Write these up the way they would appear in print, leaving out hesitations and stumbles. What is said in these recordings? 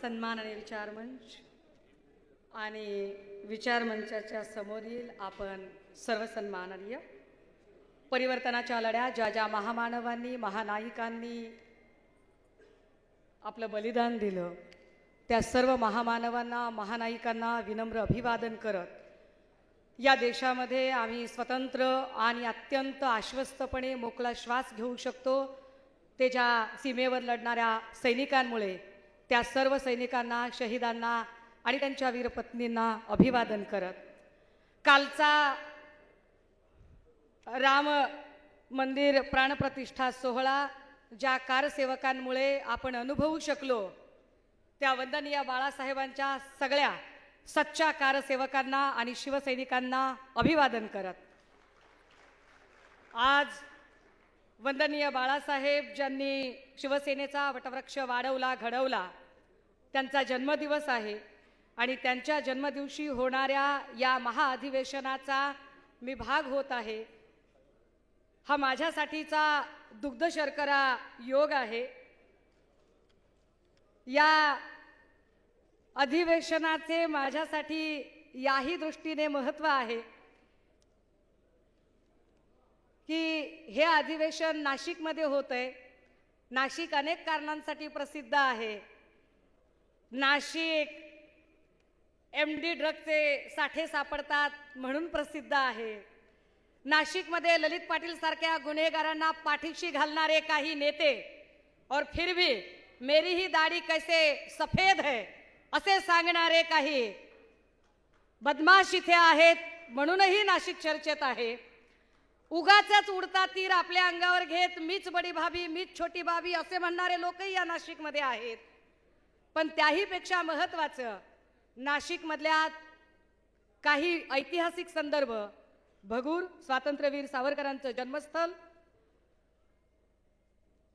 सन्मान आणि विचार मंच आणि विचार मंचाच्या समोरील आपण सर्व सन्माननीय परिवर्तनाच्या लढ्यात ज्या ज्या महामानवांनी महानायिकांनी आपलं बलिदान दिलं त्या सर्व महामानवांना महानायिकांना विनम्र अभिवादन करत या देशामध्ये आम्ही स्वतंत्र आणि अत्यंत आश्वस्तपणे मोकळा श्वास घेऊ शकतो ते ज्या सीमेवर लढणाऱ्या सैनिकांमुळे त्या सर्व सैनिकांना शहीदांना आणि त्यांच्या वीरपत्नींना अभिवादन करत कालचा राम मंदिर प्राणप्रतिष्ठा सोहळा ज्या कारसेवकांमुळे आपण अनुभवू शकलो त्या वंदनीय बाळासाहेबांच्या सगळ्या सच्च्या कारसेवकांना आणि शिवसैनिकांना अभिवादन करत आज वंदनीय बाळासाहेब ज्यांनी शिवसेनेचा वटवृक्ष वाढवला घडवला त्यांचा जन्मदिवस आहे आणि त्यांच्या जन्मदिवशी होणाऱ्या या महाअधिवेशनाचा मी भाग होत आहे हा माझ्यासाठीचा दुग्ध शर्करा योग आहे। या अधिवेशनाचे माझ्यासाठी याही दृष्टीने महत्त्व आहे की हे अधिवेशन नाशिकमध्ये होतंय। नाशिक अनेक कारणांसाठी प्रसिद्ध आहे। नाशिक MD ड्रगचे साठे सापडतात म्हणून प्रसिद्ध आहे। नाशिकमध्ये ललित पाटील सारख्या गुन्हेगारांना पाठीशी घालणारे काही नेते और फिर भी मेरी ही दाढ़ी कैसे सफेद है असे सांगणारे काही बदमाश इथे आहेत म्हणूनही नाशिक चर्चेत आहे। उगाचच उडता तीर आपल्या अंगावर घेत मीच बडी भाभी मीच छोटी भाभी असे म्हणणारे लोकही या नाशिकमध्ये आहेत। पण त्याही पेक्षा महत्त्वाचं नाशिकमधल्या काही ऐतिहासिक संदर्भ भगूर स्वातंत्र्यवीर सावरकरांचं जन्मस्थळ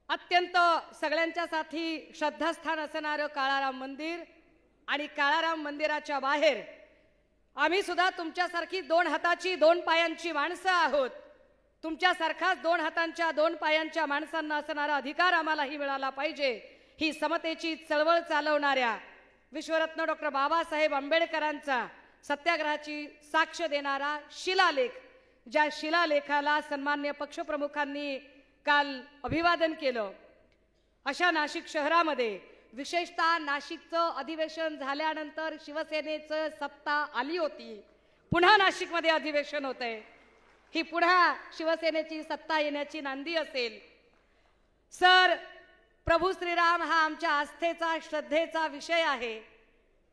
अत्यंत सगळ्यांच्यासाठी श्रद्धास्थान असणारं काळाराम मंदिर आणि काळाराम मंदिराच्या बाहेर आम्ही सुद्धा तुमच्यासारखी दोन हाताची दोन पायांची माणसं आहोत। तुमच्यासारखाच दोन हातांच्या दोन पायांच्या माणसांना असणारा अधिकार आम्हालाही मिळाला पाहिजे ही समतेची चळवळ चालवणाऱ्या विश्वरत्न डॉक्टर बाबासाहेब आंबेडकरांचा सत्याग्रहाची साक्ष देणारा शिलालेख ज्या शिलालेखाला सन्मान्य पक्षप्रमुखांनी काल अभिवादन केलं अशा नाशिक शहरामध्ये विशेषतः नाशिकचं अधिवेशन झाल्यानंतर शिवसेनेचं सत्ता आली होती। पुन्हा नाशिकमध्ये अधिवेशन होतंय ही पुन्हा शिवसेनेची सत्ता येण्याची नांदी असेल। सर प्रभू श्रीराम हा आमच्या आस्थेचा श्रद्धेचा विषय आहे।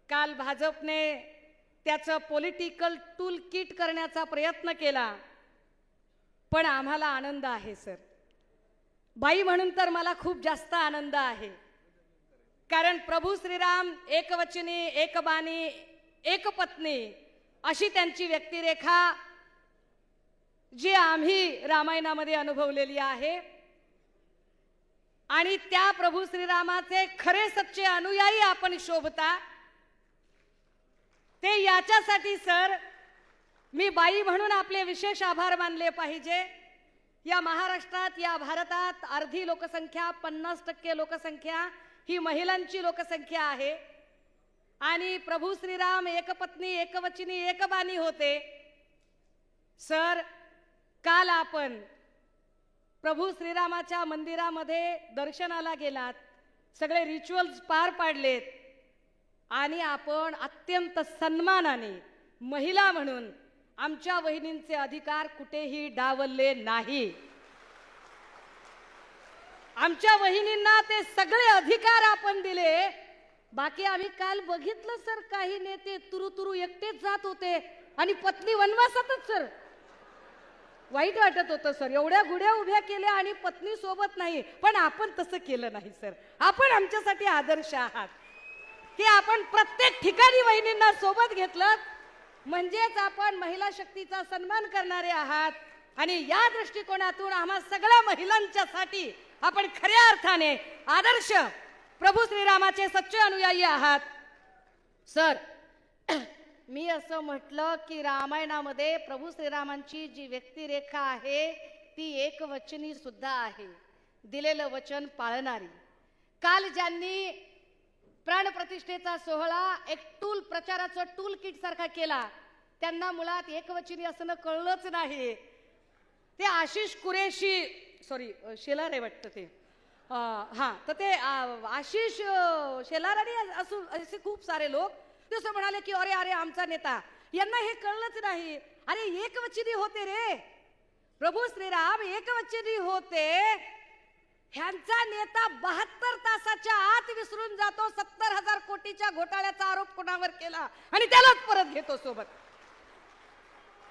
काल भाजपने त्याचं पॉलिटिकल टूल किट करण्याचा प्रयत्न केला पण आम्हाला आनंद आहे सर। बाई म्हणून तर मला खूप जास्त आनंद आहे कारण प्रभू श्रीराम एकवचनी एकबाणी एकपत्नी अशी त्यांची व्यक्तिरेखा जी आम्ही रामायणामध्ये अनुभवलेली आहे आणि त्या प्रभू श्रीरामाचे खरे सच्चे अनुयायी आपण शोभता ते याच्यासाठी सर मी बाई म्हणून आपले विशेष आभार मानले पाहिजे। या महाराष्ट्रात या भारतात अर्धी लोकसंख्या 50% लोकसंख्या ही महिलांची लोकसंख्या आहे आणि प्रभू श्रीराम एकपत्नी एकवचनी एकबाणी होते। सर काल आपण प्रभू श्रीरामाच्या मंदिरामध्ये दर्शनाला गेलात सगळे रिच्युअल्स पार पाडलेत आणि आपण अत्यंत सन्मानाने महिला म्हणून आमच्या वहिनींचे अधिकार कुठेही डावलले नाही। आमच्या वहिनींना ते सगळे अधिकार आपण दिले। बाकी आम्ही काल बघितलं सर काही नेते तुरु एकटेच जात होते आणि पत्नी वनवासातच सर वाईट वाटत होतं सर। एवढ्या गुढ्या उभ्या केल्या आणि पत्नी सोबत नाही पण आपण तसं केलं नाही सर। आपण आमच्यासाठी आदर्श आहात की आपण प्रत्येक ठिकाणी वहिनींना सोबत घेतलं म्हणजेच आपण महिला शक्तीचा सन्मान करणारे आहात आणि या दृष्टिकोनातून आम्हा सगळ्या महिलांच्यासाठी आपण खऱ्या अर्थाने आदर्श प्रभू श्रीरामाचे सच्चे अनुयायी आहात। सर मी असं म्हटलं की रामायणामध्ये प्रभू श्रीरामांची जी व्यक्तिरेखा आहे ती एकवचनी सुद्धा आहे, दिलेलं वचन पाळणारी। काल ज्यांनी प्राणप्रतिष्ठेचा सोहळा एक टूल प्रचाराचं टूल किट सारखा केला. त्यांना मुळात एकवचनी असणं कळलंच नाही. ते आशिष कुरेशी सॉरी शेलार आहे वाटतं ते हां तर ते आशिष शेलार आणि असे खूप सारे लोक ते असं म्हणाले की अरे अरे आमचा नेता, यांना हे कळलंच नाही. अरे एकवचनी होते रे, प्रभू श्रीराम एकवचनी होते. ह्यांचा नेता 72 तासाच्या आत विसरून जातो 70,000 कोटीच्या घोटाळ्याचा आरोप कोणावर केला आणि त्यालाच परत घेतो सोबत.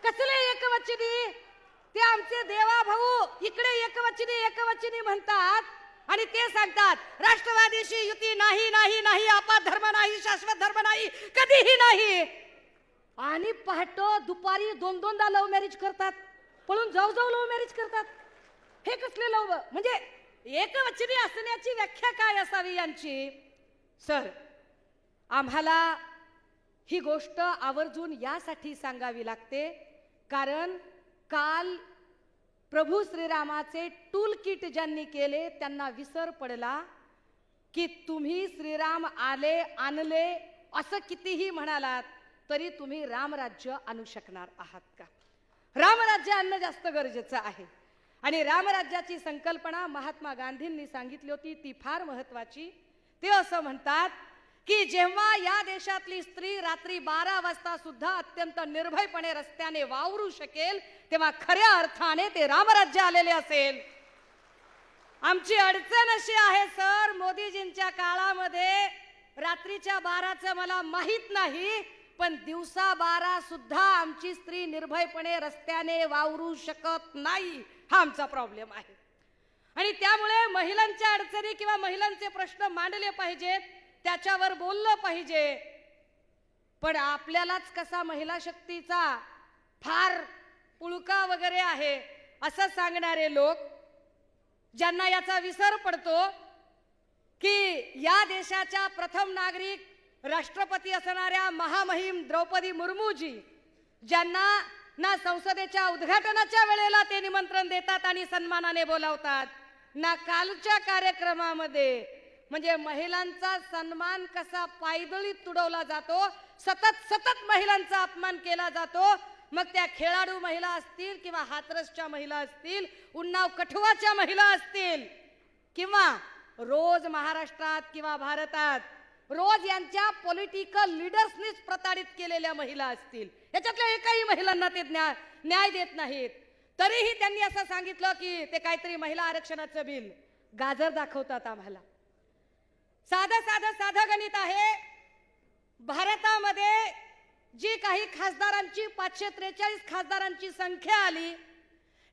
कसले एकवचनी? ते आमचे देवा भाऊ इकडे एकवचनी म्हणतात आणि ते सांगतात राष्ट्रवादीशी युती नाही नाही नाही, आपा धर्म नाही, शाश्वत धर्म नाही, कधीही नाही. आणि पहाटे दुपारी 2-2दा लव्ह मॅरेज करतात, पळून जाऊ लव्ह मॅरेज करतात. हे कसले लव्ह? म्हणजे एकवचनी असण्याची व्याख्या काय असावी यांची? सर, आम्हाला ही गोष्ट आवर्जून यासाठी सांगावी लागते कारण काल प्रभू श्रीरामाचे टूल किट ज्यांनी केले त्यांना विसर पडला की तुम्ही श्रीराम आले आणले असं कितीही म्हणालात तरी तुम्ही रामराज्य आणू शकणार आहात का? रामराज्य आणणं जास्त गरजेचं आहे आणि रामराज्याची संकल्पना महात्मा गांधींनी सांगितली होती, ती फार महत्वाची. ते असं म्हणतात की जेव्हा या देशातली स्त्री रात्री 12 वाजता सुद्धा अत्यंत निर्भयपणे रस्त्याने वावरू शकेल तेव्हा खऱ्या अर्थाने ते रामराज्य आलेले असेल. आमची अडचण अशी आहे सर, मोदीजींच्या काळामध्ये रात्रीच्या 12चं मला माहित नाही पण दिवसा 12 सुद्धा आमची स्त्री निर्भयपणे रस्त्याने वावरू शकत नाही. हा आमचा प्रॉब्लेम आहे आणि त्यामुळे महिलांच्या अडचणी किंवा महिलांचे प्रश्न मांडले पाहिजेत, त्याच्यावर बोललं पाहिजे. पण आपल्यालाच कसा महिला शक्तीचा फार पुळका वगैरे आहे असं सांगणारे लोक, ज्यांना याचा विसर पडतो की या देशाच्या प्रथम नागरिक राष्ट्रपती असणाऱ्या महामहिम द्रौपदी मुर्मूजी, ज्यांना ना संसदेच्या उद्घाटनाच्या वेळेला ते निमंत्रण देतात आणि सन्मानाने बोलावतात, ना कालच्या कार्यक्रमामध्ये. म्हणजे महिलांचा सन्मान कसा पायदळीत तुडवला जातो, सतत महिलांचा अपमान केला जातो. मग त्या खेळाडू महिला असतील किंवा हाथरसच्या महिला असतील, उन्नाव कठुआच्या महिला असतील किंवा रोज महाराष्ट्रात किंवा भारतात रोज यांच्या पॉलिटिकल लीडर्सनीच प्रताडित केलेल्या महिला असतील, याच्यातल्या एकाही महिलांना ते न्याय देत नाहीत. तरीही त्यांनी असं सांगितलं की ते काहीतरी महिला आरक्षणाचं बिल गाजर दाखवतात आम्हाला. साधं गणित आहे. भारतामध्ये जी काही खासदारांची 543 खासदारांची संख्या आली,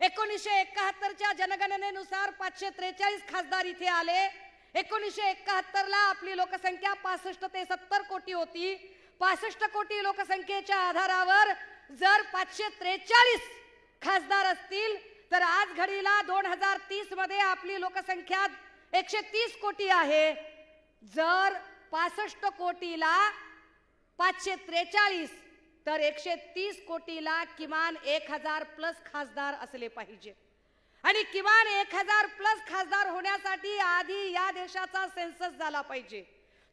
1971च्या जनगणनेनुसार 543 खासदार इथे आले. 1971ला आपली लोकसंख्या 65 ते 70 कोटी होती. 65 कोटी लोकसंख्येच्या आधारावर जर 543 खासदार असतील तर आज घडीला 2030 मध्ये आपली लोकसंख्या 130 कोटी आहे. जर 65 कोटीला 543 तर 130 कोटीला किमान 1000 प्लस खासदार असले पाहिजे आणि किमान 1000 प्लस खासदार होण्यासाठी आधी या देशाचा सेन्सस झाला पाहिजे.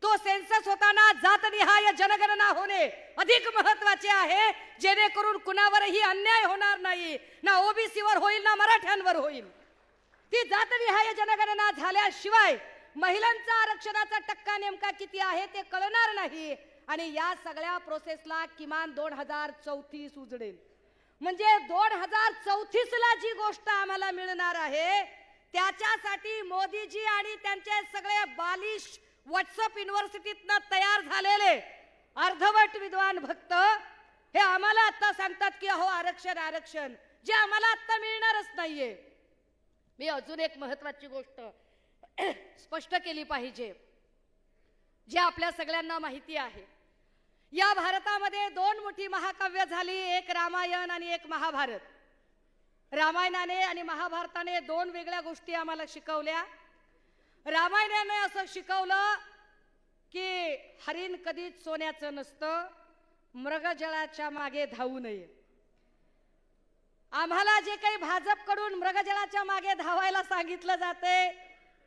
तो सेन्सस होताना जातनिहाय जनगणना होणे अधिक महत्त्वाचे आहे, जेणेकरून कुणावरही अन्याय होणार नाही, ना ओबीसीवर होईल ना मराठ्यांवर होईल. ती जातनिहाय जनगणना झाल्याशिवाय महिलांचा आरक्षणाचा टक्का नेमका किती आहे ते कळणार नाही आणि या सगळ्या प्रोसेसला किमान 2034 उजडेल. म्हणजे 2034 ला जी गोष्ट आम्हाला मिळणार आहे त्याच्यासाठी मोदीजी आणि त्यांचे सगळे बालिश व्हॉट्सअप युनिव्हर्सिटीतनं तयार झालेले अर्धवट विद्वान भक्त हे आम्हाला आता सांगतात की अहो आरक्षण जे आम्हाला आता मिळणारच नाहीये. मी अजून एक महत्त्वाची गोष्ट स्पष्ट केली पाहिजे, जे आपल्या सगळ्यांना माहिती आहे. या भारतामध्ये 2 मोठी महाकाव्य झाली, एक रामायण आणि एक महाभारत. रामायणाने आणि महाभारताने 2 वेगळ्या गोष्टी आम्हाला शिकवल्या. रामायणाने असं शिकवलं की हरिण कधीच सोन्याचं नसतं, मृगजळाच्या मागे धावू नये. आम्हाला जे काही भाजपकडून मृगजळाच्या मागे धावायला सांगितलं जाते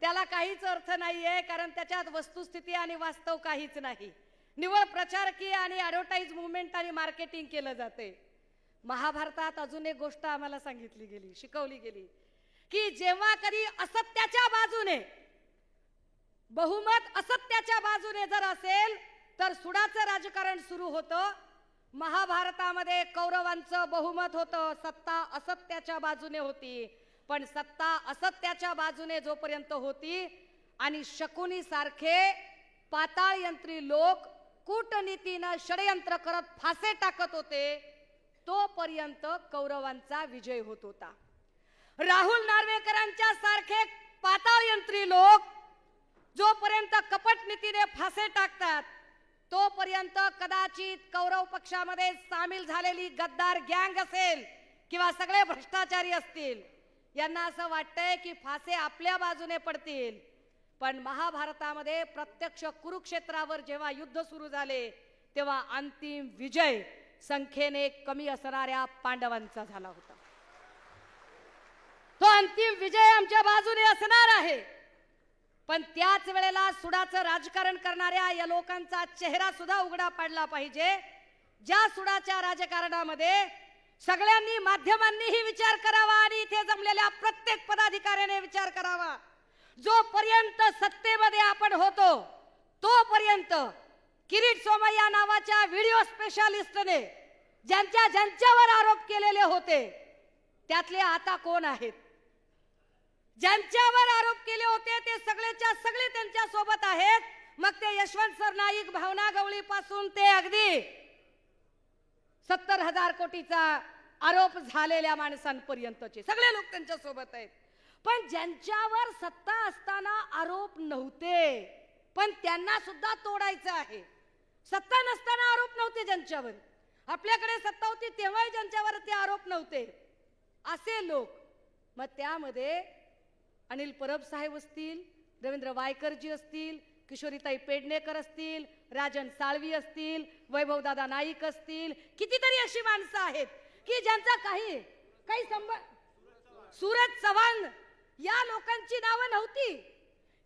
त्याला काहीच अर्थ नाहीये, कारण त्याच्यात वस्तुस्थिती आणि वास्तव काहीच नाही. निव्वळ प्रचारकीय आणि ॲडव्हर्टाइज मुवमेंट आणि मार्केटिंग केलं जाते. महाभारतात अजून एक गोष्ट आम्हाला सांगितली गेली, शिकवली गेली, की जेव्हा कधी असत्याच्या बाजूने बहुमत असत्याच्या बाजूने जर असेल तर सुडाचं राजकारण सुरू होतं. महाभारतामध्ये कौरवांचं बहुमत होतं, सत्ता असत्याच्या बाजूने होती. पण सत्ता असत्याच्या बाजूने जोपर्यंत होती आणि शकुनी सारखे पाताळ यंत्री लोक कूटनीतीनं षडयंत्र करत फासे टाकत होते, तोपर्यंत कौरवांचा विजय होत होता. राहुल नार्वेकरांच्या सारखे पाताळ यंत्री लोक जोपर्यंत कपट नीतीने फासे टाकतात, तोपर्यंत कदाचित कौरव पक्षामध्ये सामील झालेली गद्दार गँग असेल किंवा सगळे भ्रष्टाचारी असतील, यांना असं वाटतंय की फासे आपल्या बाजूने पडतील. पण महाभारतामध्ये प्रत्यक्ष कुरुक्षेत्रावर जेव्हा युद्ध सुरू झाले, तेव्हा अंतिम विजय संख्येने कमी असणाऱ्या पांडवांचा झाला होता. तो अंतिम विजय आमच्या बाजूने असणार आहे. पण त्याच वेळेला सुडाचं राजकारण करणाऱ्या या लोकांचा चेहरा सुद्धा उघडा पडला पाहिजे. ज्या सुडाच्या राजकारणामध्ये सगळ्यांनी, माध्यमांनीही विचार करावा आणि इथे जमलेल्या प्रत्येक पदाधिकाऱ्याने विचार करावा. जोपर्यंत सत्तेमध्ये आपण होतो तोपर्यंत किरीट सोमय्या नावाच्या व्हिडिओ स्पेशालिस्टने ज्यांच्यावर आरोप केलेले होते त्यातले आता कोण आहेत? ज्यांच्यावर आरोप केले होते ते सगळेच्या सगळे त्यांच्या सोबत आहेत. मग ते यशवंत सरनाईक, भावना गवळी पासून ते अगदी 70,000 कोटीचा आरोप झालेल्या माणसांपर्यंतचे सगळे लोक त्यांच्या सोबत आहेत. पण ज्यांच्यावर सत्ता असताना आरोप नव्हते, पण त्यांना सुद्धा तोडायचं आहे. सत्ता नसताना आरोप नव्हते ज्यांच्यावर, आपल्याकडे सत्ता होती तेव्हाही ज्यांच्यावर ते आरोप नव्हते, असे लोक. मग त्यामध्ये अनिल परब साहेब असतील, रवींद्र वायकरजी असतील, किशोरीताई पेडणेकर असतील, राजन साळवी असतील, वैभवदादा नाईक असतील, कितीतरी अशी माणसं आहेत की ज्यांचा काही सूरज चव्हाण या लोकांची नावं नव्हती.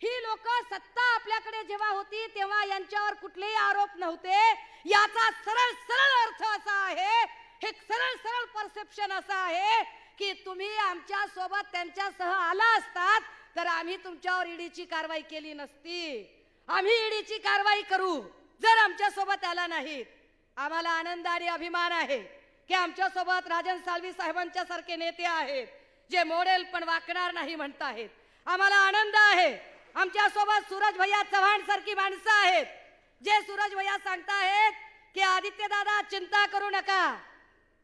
ही लोक सत्ता आपल्याकडे जेव्हा होती तेव्हा यांच्यावर कुठलेही आरोप नव्हते. याचा सरळ सरळ अर्थ असा आहे, हे सरळ सरळ परसेप्शन असं आहे की तुम्ही आमच्या सोबत त्यांच्यासह आला असतात तर आम्ही तुमच्यावर ईडीची कारवाई केली नसती. आम्ही ईडीची कारवाई करू जर आमच्या सोबत आला नाहीत. आम्हाला आनंद आणि अभिमान आहे की आमच्या सोबत राजन साळवी साहेबांच्या सारखे नेते आहेत जे मोडेल पण वाकणार नाही म्हणताहेत. आम्हाला आनंद आहे आमच्या सोबत सूरज भैया चव्हाण सारखी माणसं आहेत जे सूरज भैया सांगताहेत की आदित्य दादा चिंता करू नका,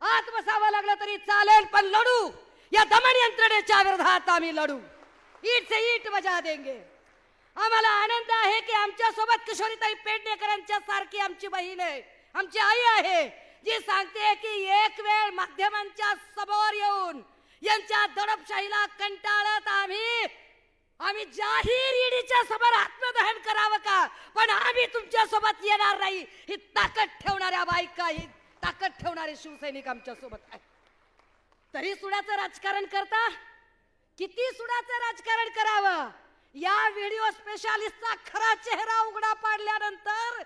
आत बसावं लागलं तरी चालेल पण लढू, या दमन यंत्रणेच्या विरोधात आम्ही लढू, ईट से ईट बजा देंगे. आम्हाला आनंद आहे की आमच्या सोबत किशोरीताई पेडणेकरांच्या सारखी आमची बहीण आहे, आमची आई आहे जी सांगते की एक वेळ माध्यमांच्या समोर येऊन यांच्या दडपशाहीला कंटाळत आम्ही जाहीर ईडीच्या समोर आत्मदहन करावं का, पण आम्ही तुमच्या सोबत येणार नाही. ही ताकद ठेवणाऱ्या बायका, ही ताकद ठेवणारे शिवसैनिक आमच्या सोबत आहे. तरी सुडाचं राजकारण करता, किती सुडाचं राजकारण करावं? या व्हिडिओ स्पेशालिस्टचा खरा चेहरा उघडा पाडल्यानंतर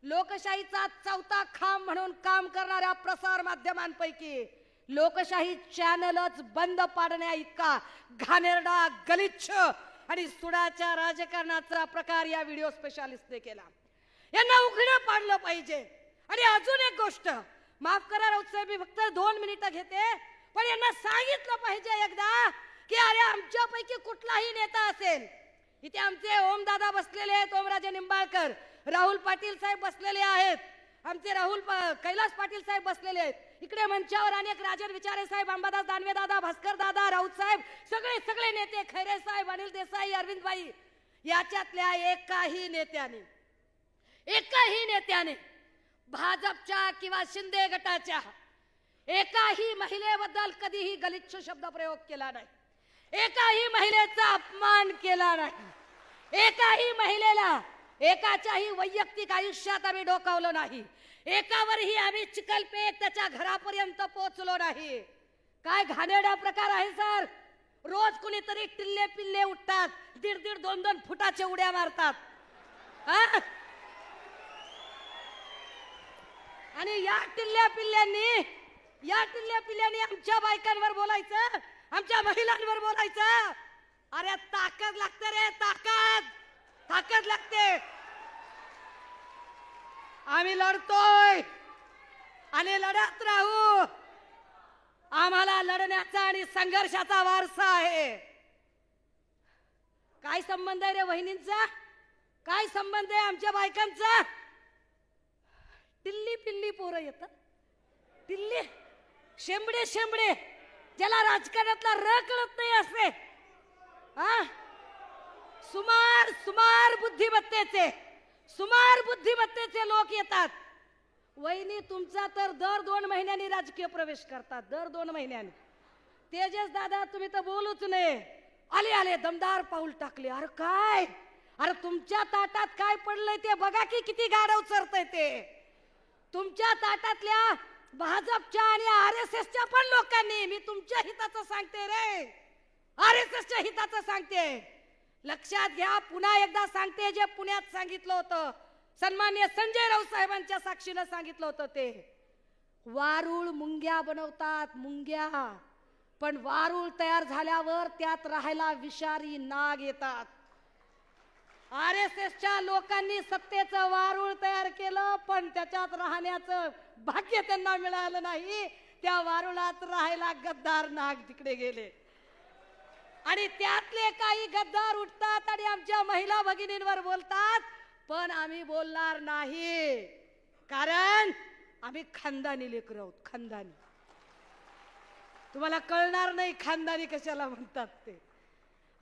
लोकशाहीचा चौथा खांब म्हणून काम करणाऱ्या प्रसार माध्यमांपैकी लोकशाही चॅनलच बंद पाडण्या इतका घाणेरडा, गलिच्छ आणि सुडाच्या राजकारणाचा प्रकार या व्हिडिओ स्पेशालिस्टने केला. यांना उघडं पाडलं पाहिजे. आणि अजून एक गोष्ट, माफ करा राऊत साहेब, मी फक्त 2 मिनिटं घेते, पण यांना सांगितलं पाहिजे एकदा की अरे आमच्यापैकी कुठलाही नेता असेल, इथे आमचे ओमदादा बसलेले आहेत, ओमराजे निंबाळकर, राहुल पाटील साहेब बसलेले आहेत, आमचे कैलास पाटील साहेब बसलेले आहेत, इकडे मंचावर अनेक राजन विचारे साहेब, अंबादास दानवे दादा, भास्कर दादा, राऊत साहेब, सगळे नेते, खैरे साहेब, अनिल देसाई, अरविंद भाई, याच्यातल्या एकाही नेत्याने भाजपच्या किंवा शिंदे गटाच्या एकाही महिलेबद्दल कधीही गलिच्छ शब्द प्रयोग केला नाही, एकाही महिलेचा अपमान केला नाही, एकाही महिलेला एकाच्याही वैयक्तिक आयुष्यात आम्ही डोकावलं नाही, एकावरही आम्ही चिखलपेट त्याच्या घरापर्यंत पोहोचलो नाही. काय घाणेरडा प्रकार आहे सर. रोज कुणीतरी टिल्ले पिल्ले उठतात, 1.5 2 फुटाच्या उड्या मारतात. आणि या टिल्ल्या पिल्ल्यांनी आमच्या बायकांवर बोलायचं, आमच्या महिलांवर बोलायचं. अरे ताकद लागते रे, ताकद लागते. आम्ही लढतोय आणि लढत राहू. आम्हाला लढण्याचा आणि संघर्षाचा वारसा आहे. काय संबंध आहे रे वहिनींचा? काय संबंध आहे आमच्या बायकांचा? टिल्ली पिल्ली पोरं येतात, टिल्ली शेंबडे ज्याला राजकारणातला र कळत नाही असे, सुमार बुद्धिमत्तेचे लोक येतात. वहिनी तुमचा तर दर 2 महिन्यांनी राजकीय प्रवेश करतात, दर 2 महिन्यांनी. तेजस दादा तुम्ही तर बोलूच नाही. आले दमदार पाऊल टाकले. अरे काय, अरे तुमच्या ताटात काय पडलंय ते बघा की, किती गाढव चरतय ते. तुमच्या ताटातल्या भाजपच्या आणि RSSच्या पण लोकांनी, मी तुमच्या हिताचं सांगते रे, RSSच्या हिताचं सांगते. लक्षात घ्या, पुन्हा एकदा सांगते, जे पुण्यात सांगितलं होतं, सन्माननीय संजय राऊत साहेबांच्या साक्षीनं सांगितलं होतं, ते वारूळ मुंग्या बनवतात, मुंग्या. पण वारूळ तयार झाल्यावर त्यात राहायला विषारी नाग येतात. RSSच्या लोकांनी सत्तेचं वारूळ तयार केलं, पण त्याच्यात राहण्याचं भाग्य त्यांना मिळालं नाही. त्या वारुळात राहायला गद्दार नाग तिकडे गेले. आणि त्यातले काही गद्दार उठतात आणि आमच्या महिला भगिनींवर बोलतात, पण आम्ही बोलणार नाही, कारण आम्ही खानदानी लेकरं आहोत. खानदानी. तुम्हाला कळणार नाही खानदानी कशाला म्हणतात ते.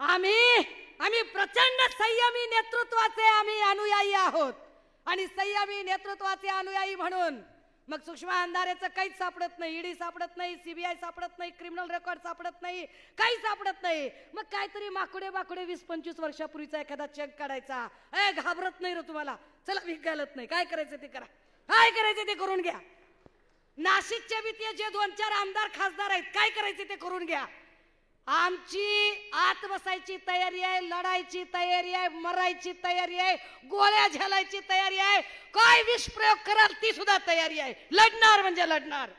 आम्ही प्रचंड संयमी नेतृत्वाचे आम्ही अनुयायी आहोत. आणि संयमी नेतृत्वाचे अनुयायी म्हणून मग सुषमा अंधारेचं काहीच सापडत नाही, ईडी सापडत नाही, CBI सापडत नाही, क्रिमिनल रेकॉर्ड सापडत नाही, काही सापडत नाही. मग काहीतरी माकुडे 20-25 वर्षापूर्वीचा एखादा चेक काढायचा. घाबरत नाही रे तुम्हाला, चला भीक घालत नाही, काय करायचं ते करा, काय करायचं ते करून घ्या. नाशिकचे बी ते जे 2-4 आमदार खासदार आहेत, काय करायचे ते करून घ्या. आमची आत बसायची तयारी आहे, लढायची तयारी आहे, मरायची तयारी आहे, गोळ्या झेलायची तयारी आहे, काय विष प्रयोग कराल ती सुद्धा तयारी आहे. लढणार म्हणजे लढणार.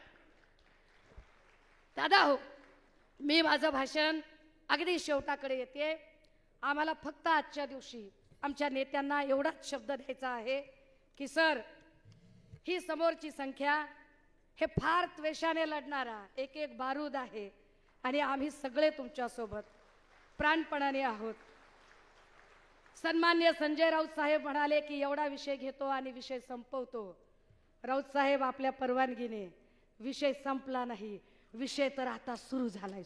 दादा हो, मी माझं भाषण अगदी शेवटाकडे येते. आम्हाला फक्त आजच्या दिवशी आमच्या नेत्यांना एवढाच शब्द द्यायचा आहे की सर, ही समोरची संख्या हे फार त्वेषाने लढणारा एक बारूद आहे आणि आम्ही सगळे तुमच्या सोबत प्राणपणाने आहोत. सन्माननीय संजय राऊत साहेब म्हणाले की एवढा विषय घेतो आणि विषय संपवतो. राऊत साहेब, आपल्या परवानगीने विषय संपला नाही, विषय तर आता सुरू झालाय,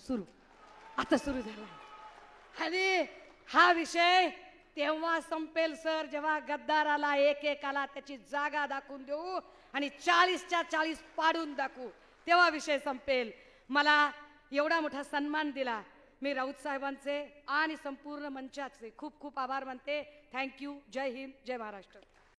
आता सुरू झालाय. आणि हा विषय तेव्हा संपेल सर, जेव्हा गद्दाराला एकेकाला त्याची जागा दाखवून देऊ आणि 40च्या 40 पाडून दाखवू, तेव्हा विषय संपेल. मला एवढा मोठा सन्मान दिला, मी राऊत साहेबांचे आणि संपूर्ण मंचाचे खूप खूप आभार मानते. थँक्यू. जय हिंद, जय महाराष्ट्र.